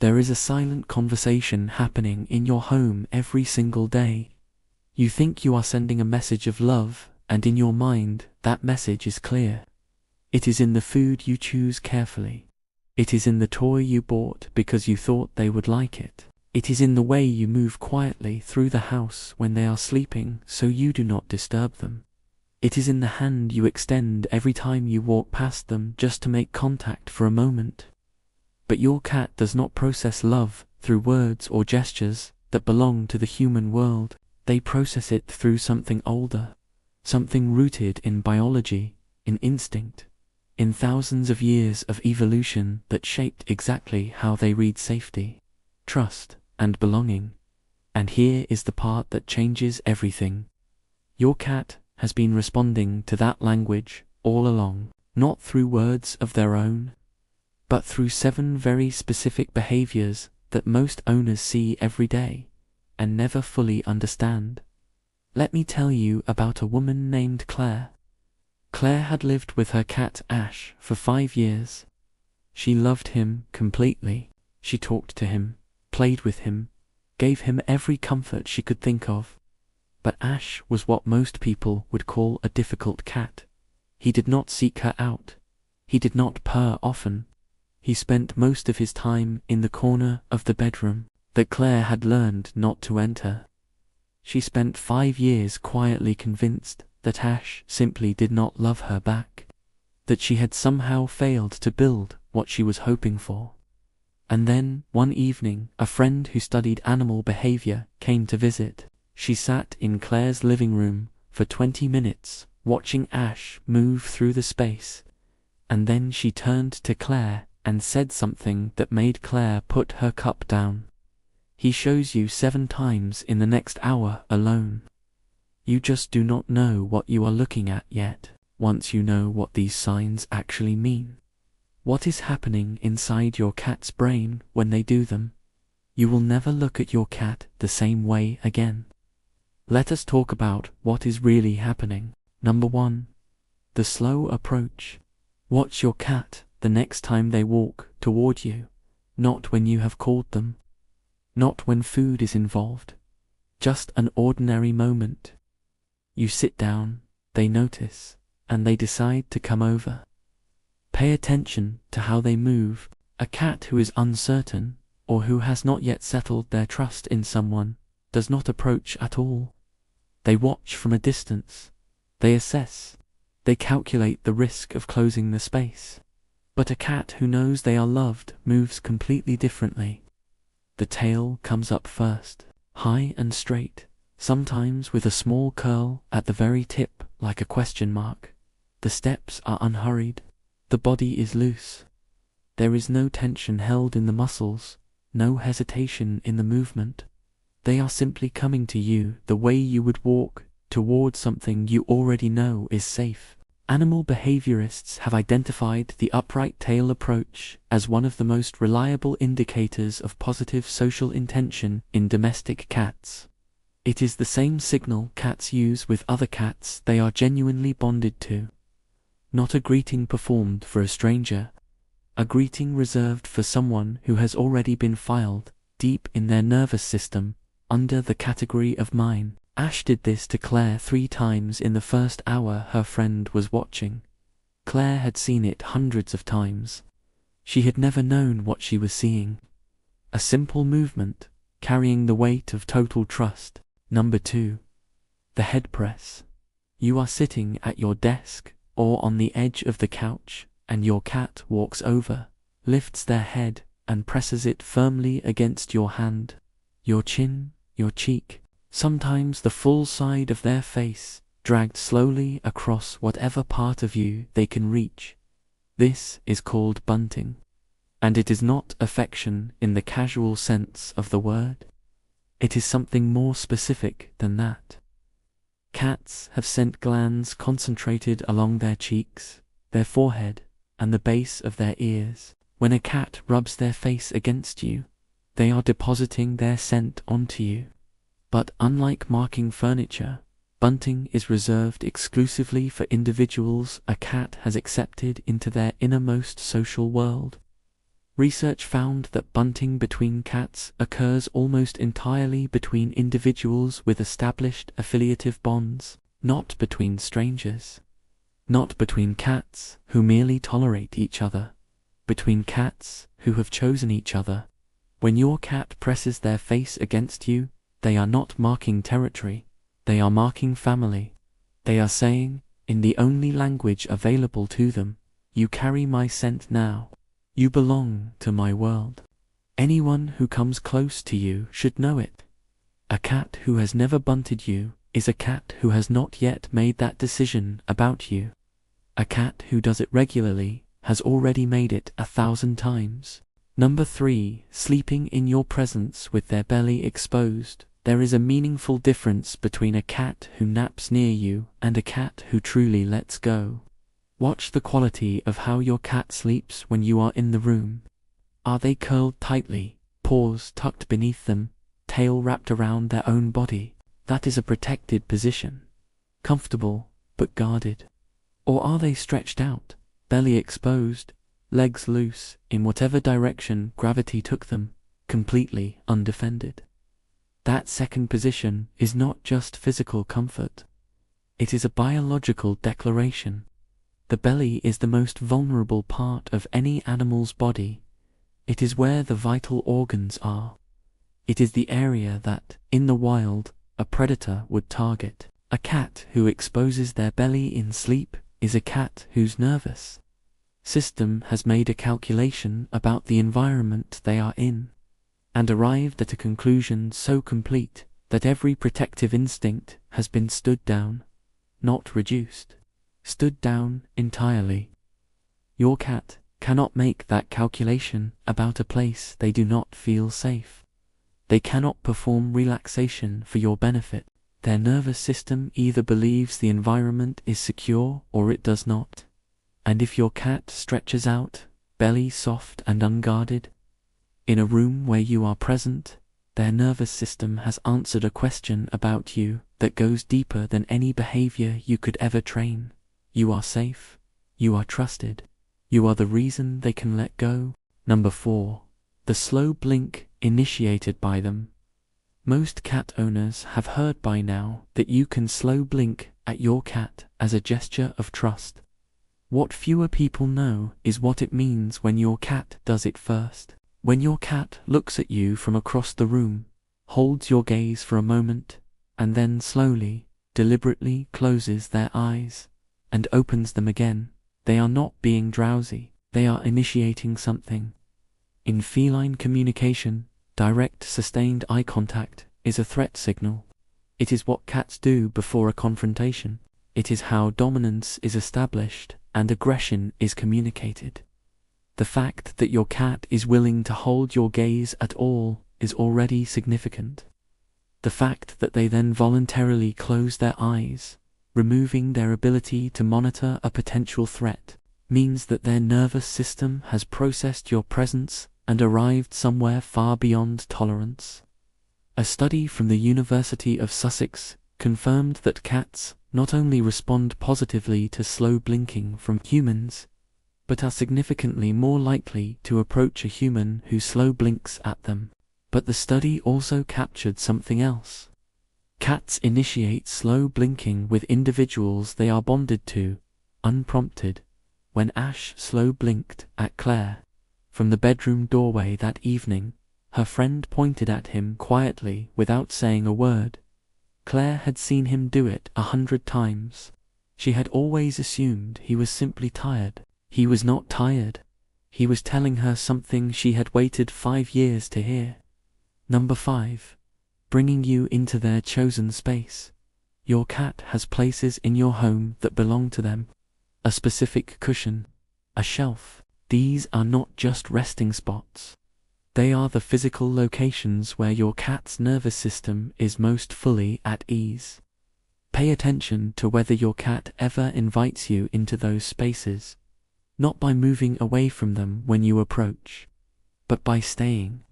There is a silent conversation happening in your home every single day. You think you are sending a message of love, and in your mind, that message is clear. It is in the food you choose carefully. It is in the toy you bought because you thought they would like it. It is in the way you move quietly through the house when they are sleeping so you do not disturb them. It is in the hand you extend every time you walk past them just to make contact for a moment. But your cat does not process love through words or gestures that belong to the human world. They process it through something older, something rooted in biology, in instinct, in thousands of years of evolution that shaped exactly how they read safety, trust, and belonging. And here is the part that changes everything. Your cat has been responding to that language all along, not through words of their own, but through 7 very specific behaviors that most owners see every day and never fully understand. Let me tell you about a woman named Claire. Claire had lived with her cat Ash for 5 years. She loved him completely. She talked to him, played with him, gave him every comfort she could think of. But Ash was what most people would call a difficult cat. He did not seek her out. He did not purr often. He spent most of his time in the corner of the bedroom that Claire had learned not to enter. She spent 5 years quietly convinced that Ash simply did not love her back, that she had somehow failed to build what she was hoping for. And then, one evening, a friend who studied animal behavior came to visit. She sat in Claire's living room for 20 minutes, watching Ash move through the space, and then she turned to Claire and said something that made Claire put her cup down. He shows you 7 times in the next hour alone. You just do not know what you are looking at yet. Once you know what these signs actually mean, what is happening inside your cat's brain when they do them, you will never look at your cat the same way again. Let us talk about what is really happening. Number 1. The slow approach. Watch your cat the next time they walk toward you, not when you have called them, not when food is involved, just an ordinary moment. You sit down, they notice, and they decide to come over. Pay attention to how they move. A cat who is uncertain, or who has not yet settled their trust in someone, does not approach at all. They watch from a distance. They assess. They calculate the risk of closing the space. But a cat who knows they are loved moves completely differently. The tail comes up first, high and straight, sometimes with a small curl at the very tip like a question mark. The steps are unhurried. The body is loose. There is no tension held in the muscles, no hesitation in the movement. They are simply coming to you the way you would walk toward something you already know is safe. Animal behaviorists have identified the upright tail approach as one of the most reliable indicators of positive social intention in domestic cats. It is the same signal cats use with other cats they are genuinely bonded to. Not a greeting performed for a stranger, a greeting reserved for someone who has already been filed deep in their nervous system under the category of mine. Ash did this to Claire 3 times in the first hour her friend was watching. Claire had seen it hundreds of times. She had never known what she was seeing. A simple movement, carrying the weight of total trust. Number 2. The head press. You are sitting at your desk or on the edge of the couch, and your cat walks over, lifts their head, and presses it firmly against your hand, your chin, your cheek, sometimes the full side of their face, dragged slowly across whatever part of you they can reach. This is called bunting. And it is not affection in the casual sense of the word. It is something more specific than that. Cats have scent glands concentrated along their cheeks, their forehead, and the base of their ears. When a cat rubs their face against you, they are depositing their scent onto you. But unlike marking furniture, bunting is reserved exclusively for individuals a cat has accepted into their innermost social world. Research found that bunting between cats occurs almost entirely between individuals with established affiliative bonds, not between strangers. Not between cats who merely tolerate each other, between cats who have chosen each other. When your cat presses their face against you, they are not marking territory, they are marking family. They are saying, in the only language available to them, you carry my scent now. You belong to my world. Anyone who comes close to you should know it. A cat who has never bunted you is a cat who has not yet made that decision about you. A cat who does it regularly has already made it 1,000 times. Number 3. Sleeping in your presence with their belly exposed. There is a meaningful difference between a cat who naps near you and a cat who truly lets go. Watch the quality of how your cat sleeps when you are in the room. Are they curled tightly, paws tucked beneath them, tail wrapped around their own body? That is a protected position. Comfortable, but guarded. Or are they stretched out, belly exposed, legs loose, in whatever direction gravity took them, completely undefended? That second position is not just physical comfort. It is a biological declaration. The belly is the most vulnerable part of any animal's body. It is where the vital organs are. It is the area that, in the wild, a predator would target. A cat who exposes their belly in sleep is a cat whose nervous system has made a calculation about the environment they are in, and arrived at a conclusion so complete that every protective instinct has been stood down, not reduced. Stood down entirely. Your cat cannot make that calculation about a place they do not feel safe. They cannot perform relaxation for your benefit. Their nervous system either believes the environment is secure or it does not. And if your cat stretches out, belly soft and unguarded, in a room where you are present, their nervous system has answered a question about you that goes deeper than any behavior you could ever train. You are safe. You are trusted. You are the reason they can let go. Number 4. The slow blink initiated by them. Most cat owners have heard by now that you can slow blink at your cat as a gesture of trust. What fewer people know is what it means when your cat does it first. When your cat looks at you from across the room, holds your gaze for a moment, and then slowly, deliberately closes their eyes and opens them again, they are not being drowsy, they are initiating something. In feline communication, direct, sustained eye contact is a threat signal. It is what cats do before a confrontation. It is how dominance is established and aggression is communicated. The fact that your cat is willing to hold your gaze at all is already significant. The fact that they then voluntarily close their eyes, removing their ability to monitor a potential threat, means that their nervous system has processed your presence and arrived somewhere far beyond tolerance. A study from the University of Sussex confirmed that cats not only respond positively to slow blinking from humans, but are significantly more likely to approach a human who slow blinks at them. But the study also captured something else. Cats initiate slow blinking with individuals they are bonded to, unprompted. When Ash slow blinked at Claire from the bedroom doorway that evening, her friend pointed at him quietly without saying a word. Claire had seen him do it 100 times. She had always assumed he was simply tired. He was not tired. He was telling her something she had waited 5 years to hear. Number 5. Bringing you into their chosen space. Your cat has places in your home that belong to them. A specific cushion, a shelf. These are not just resting spots. They are the physical locations where your cat's nervous system is most fully at ease. Pay attention to whether your cat ever invites you into those spaces, not by moving away from them when you approach, but by staying,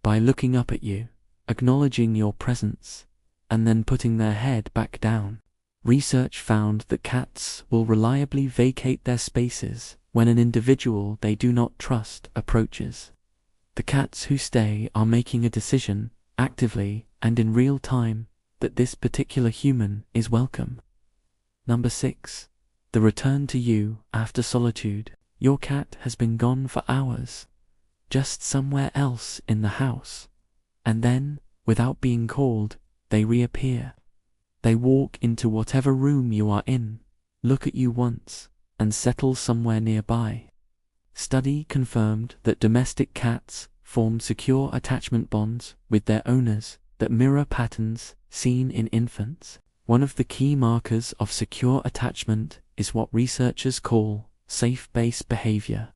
by looking up at you, acknowledging your presence, and then putting their head back down. Research found that cats will reliably vacate their spaces when an individual they do not trust approaches. The cats who stay are making a decision, actively and in real time, that this particular human is welcome. Number 6. The return to you after solitude. Your cat has been gone for hours, just somewhere else in the house, and then, without being called, they reappear. They walk into whatever room you are in, look at you once, and settle somewhere nearby. Study confirmed that domestic cats form secure attachment bonds with their owners that mirror patterns seen in infants. One of the key markers of secure attachment is what researchers call safe base behavior.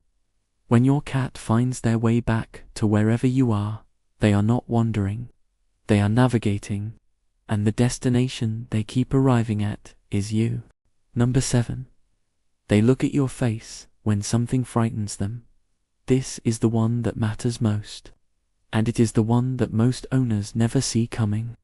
When your cat finds their way back to wherever you are, they are not wandering, they are navigating, and the destination they keep arriving at is you. Number 7. They look at your face when something frightens them. This is the one that matters most, and it is the one that most owners never see coming.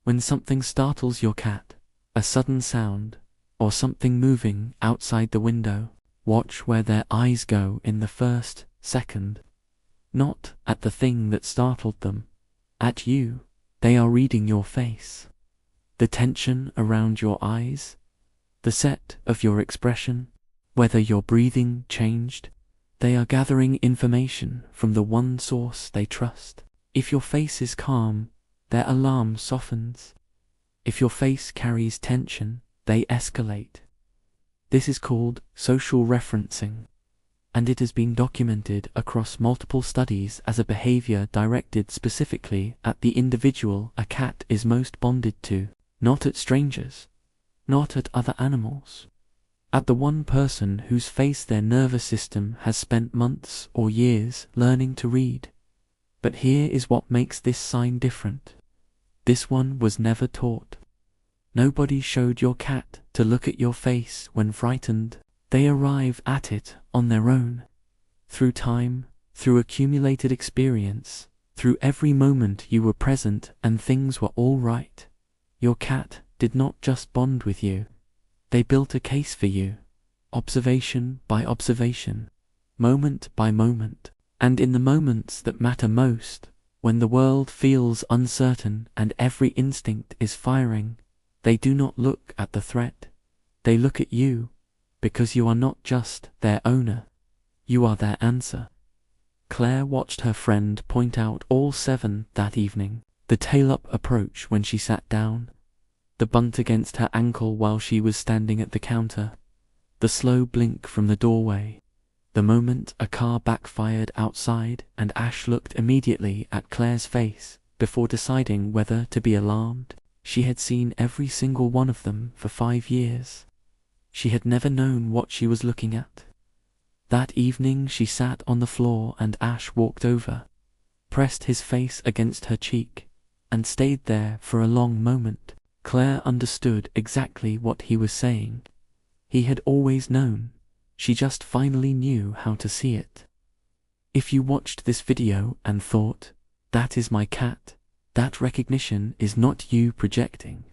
When something startles your cat, a sudden sound, or something moving outside the window, watch where their eyes go in the first second. Not at the thing that startled them, at you. They are reading your face, the tension around your eyes, the set of your expression, whether your breathing changed. They are gathering information from the one source they trust. If your face is calm, their alarm softens. If your face carries tension, they escalate. This is called social referencing, and it has been documented across multiple studies as a behavior directed specifically at the individual a cat is most bonded to, not at strangers, not at other animals, at the one person whose face their nervous system has spent months or years learning to read. But here is what makes this sign different. This one was never taught. Nobody showed your cat to look at your face when frightened. They arrive at it on their own, through time, through accumulated experience, through every moment you were present and things were all right. Your cat did not just bond with you. They built a case for you, observation by observation, moment by moment, and in the moments that matter most, when the world feels uncertain and every instinct is firing, they do not look at the threat, they look at you, because you are not just their owner, you are their answer. Claire watched her friend point out all 7 that evening, the tail-up approach when she sat down, the bunt against her ankle while she was standing at the counter, the slow blink from the doorway, the moment a car backfired outside and Ash looked immediately at Claire's face before deciding whether to be alarmed. She had seen every single one of them for 5 years. She had never known what she was looking at. That evening she sat on the floor and Ash walked over, pressed his face against her cheek, and stayed there for a long moment. Claire understood exactly what he was saying. He had always known. She just finally knew how to see it. If you watched this video and thought, "That is my cat," that recognition is not you projecting.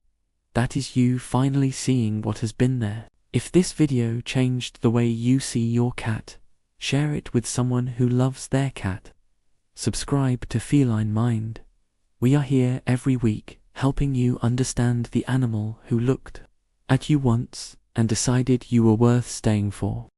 That is you finally seeing what has been there. If this video changed the way you see your cat, share it with someone who loves their cat. Subscribe to Feline Mind. We are here every week, helping you understand the animal who looked at you once and decided you were worth staying for.